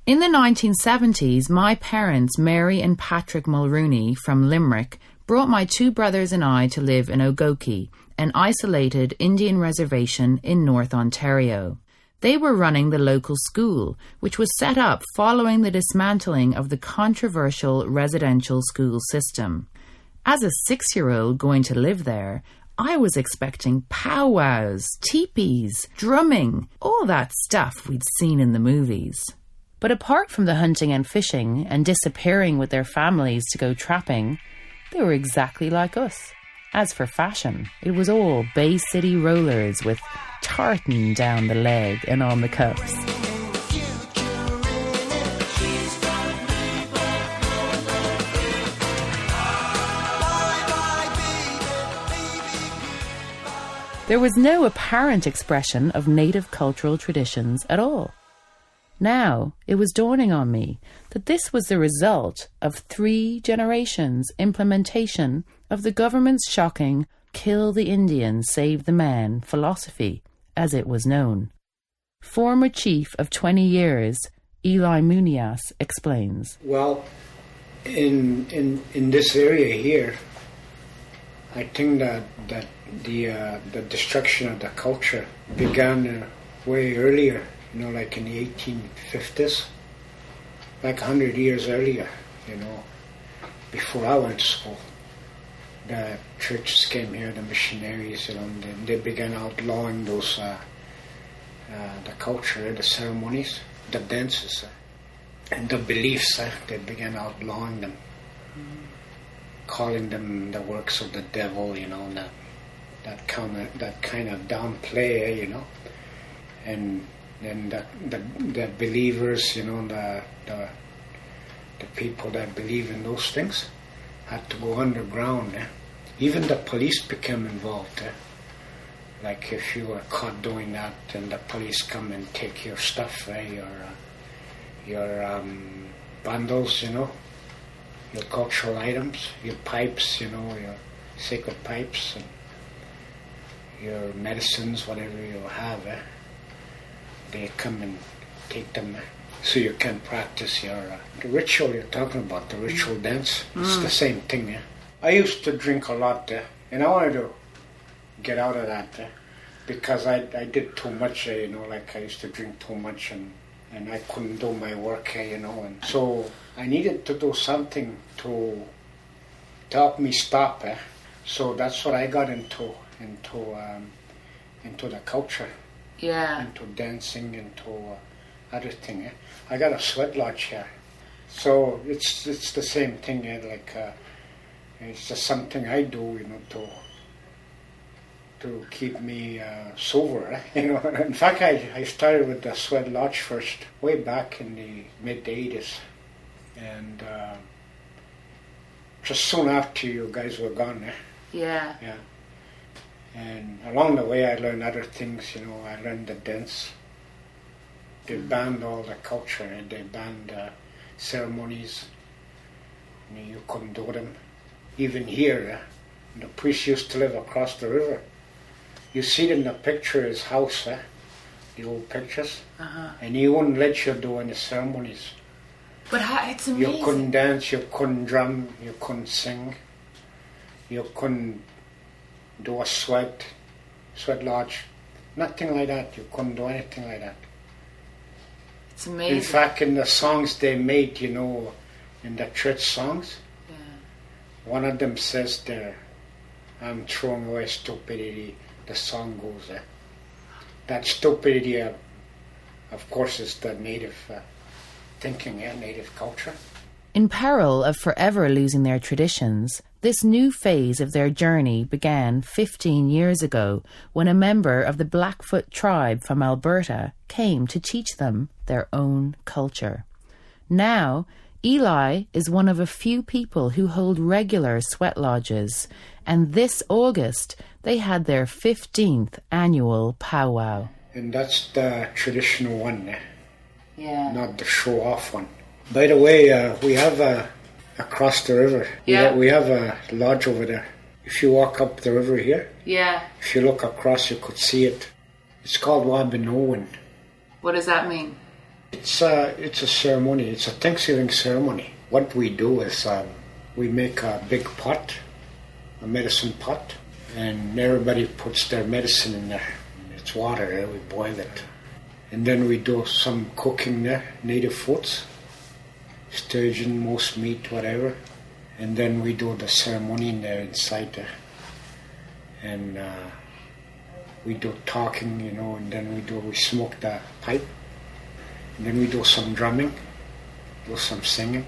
In the 1970s, my parents, Mary and Patrick Mulrooney from Limerick, brought my two brothers and I to live in Ogoki, an isolated Indian reservation in North Ontario. They were running the local school, which was set up following the dismantling of the controversial residential school system. As a 6-year-old going to live there, I was expecting powwows, teepees, drumming, all that stuff we'd seen in the movies. But apart from the hunting and fishing and disappearing with their families to go trapping, they were exactly like us. As for fashion, it was all Bay City rollers with tartan down the leg and on the cuffs. There was no apparent expression of native cultural traditions at all. Now, it was dawning on me that this was the result of 3 generations' implementation of the government's shocking "kill the Indian, save the man" philosophy, as it was known. Former chief of 20 years, Eli Moonias, explains. Well, in this area here, I think that the destruction of the culture began way earlier. Like in the 1850s, like 100 years earlier, before I went to school. The churches came here, the missionaries, and they began outlawing those, the culture, the ceremonies, the dances, and the beliefs. They began outlawing them, calling them the works of the devil, that kind of downplay, and then the believers, the people that believe in those things had to go underground. Even the police became involved. Like if you were caught doing that, then the police come and take your stuff, your bundles, your cultural items, your pipes, your sacred pipes, and your medicines, whatever you have. They come and take them, so you can practice the ritual you're talking about, the ritual dance. It's the same thing. I used to drink a lot, and I wanted to get out of that because I did too much. Like I used to drink too much, and I couldn't do my work. And so I needed to do something to help me stop. So that's what I got into the culture. Yeah. Into dancing, into other thing. I got a sweatlodge here, so it's the same thing. Like it's just something I do, to keep me sober. In fact, I started with the sweatlodge first, way back in the mid '80s, and just soon after you guys were gone. Yeah. Yeah. And along the way, I learned other things. I learned the dance. They banned all the culture. They banned ceremonies. You couldn't do them. Even here, the priest used to live across the river. You see it in the picture, his house, the old pictures. And he wouldn't let you do any ceremonies. But it's amazing. You couldn't dance, you couldn't drum, you couldn't sing. You couldn't do a sweat lodge, nothing like that. You couldn't do anything like that. It's amazing. In fact, in the songs they made, in the church songs, one of them says there, "I'm throwing away stupidity." The song goes, that stupidity, of course, is the native thinking, native culture. In peril of forever losing their traditions, this new phase of their journey began 15 years ago when a member of the Blackfoot tribe from Alberta came to teach them their own culture. Now, Eli is one of a few people who hold regular sweat lodges, and this August they had their 15th annual powwow. And that's the traditional one, Yeah. Not the show-off one. By the way, we have across the river. Yeah. We have a lodge over there. If you walk up the river here, Yeah. if you look across, you could see it. It's called Wabinoan. What does that mean? It's a ceremony. It's a Thanksgiving ceremony. What we do is we make a big pot, a medicine pot, and everybody puts their medicine in there. It's water, we boil it. And then we do some cooking there, native foods, sturgeon, moose meat, whatever. And then we do the ceremony in there inside there. And we do talking, and then we smoke the pipe. And then we do some drumming, do some singing.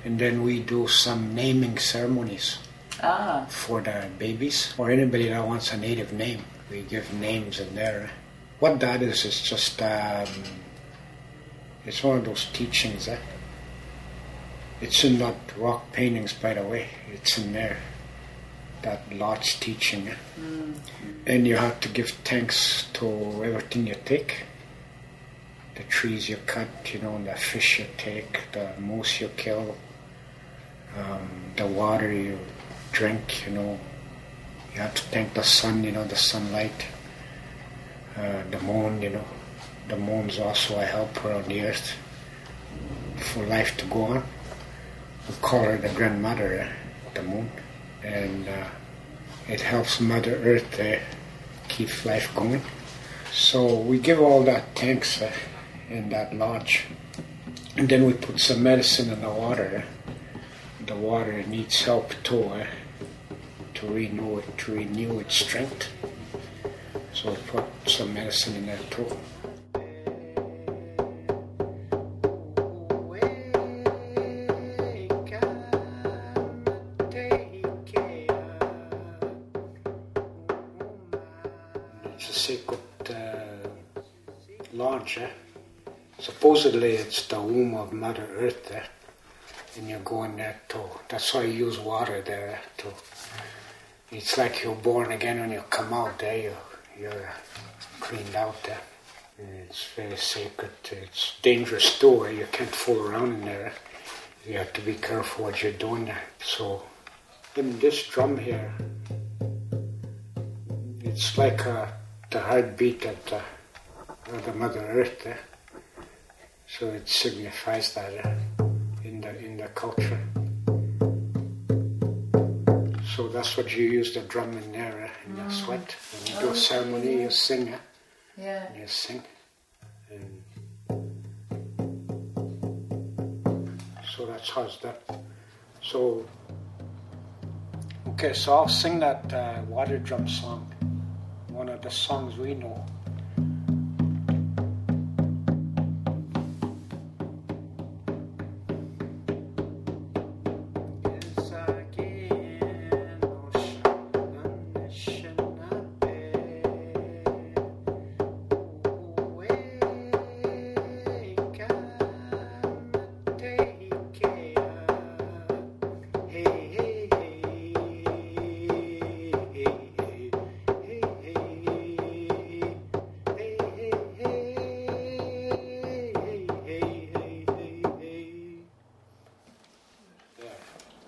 And then we do some naming ceremonies for the babies or anybody that wants a native name. We give names in there. What that is just, it's one of those teachings. It's in that rock paintings, by the way. It's in there, that lodge teaching. And you have to give thanks to everything you take. The trees you cut, the fish you take, the moose you kill, the water you drink, You have to thank the sun, the sunlight, the moon, The moon's also a helper on the earth for life to go on. We call her the grandmother, the moon. And it helps Mother Earth keep life going. So we give all that thanks in that lodge. And then we put some medicine in the water. The water needs help too, to renew its strength. So we put some medicine in there too. It's a sacred lodge. Supposedly it's the womb of Mother Earth. And you go in there too. That's why you use water there too. It's like you're born again when you come out there. You're cleaned out there. It's very sacred. It's dangerous too. You can't fool around in there. You have to be careful what you're doing there. So in this drum here, it's like the heartbeat of the Mother Earth. So it signifies that in the culture. So that's what you use the drum in there, in the sweat. When you do a ceremony, you sing. Yeah. You sing. And so that's how it's done. So, okay, so I'll sing that water drum song, one of the songs we know.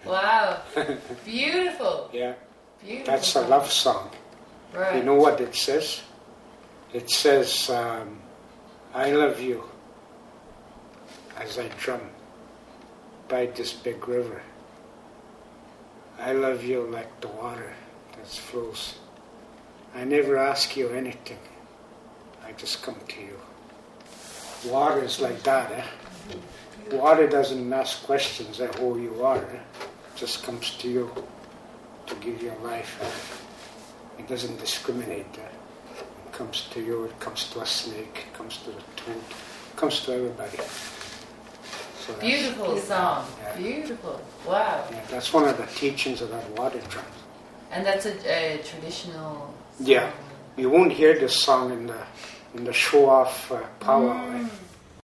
Wow. Beautiful. Yeah. Beautiful. That's a love song. Right. You know what it says? It says, I love you as I drum by this big river. I love you like the water that flows. I never ask you anything. I just come to you. Water is like that, Water doesn't ask questions of who you are. It just comes to you to give you life. It doesn't discriminate. It comes to you, it comes to a snake, it comes to the toad, it comes to everybody. So beautiful song. Yeah. Beautiful. Wow. Yeah, that's one of the teachings of that water drum. And that's a traditional song. Yeah. You won't hear this song in the show-off powwow.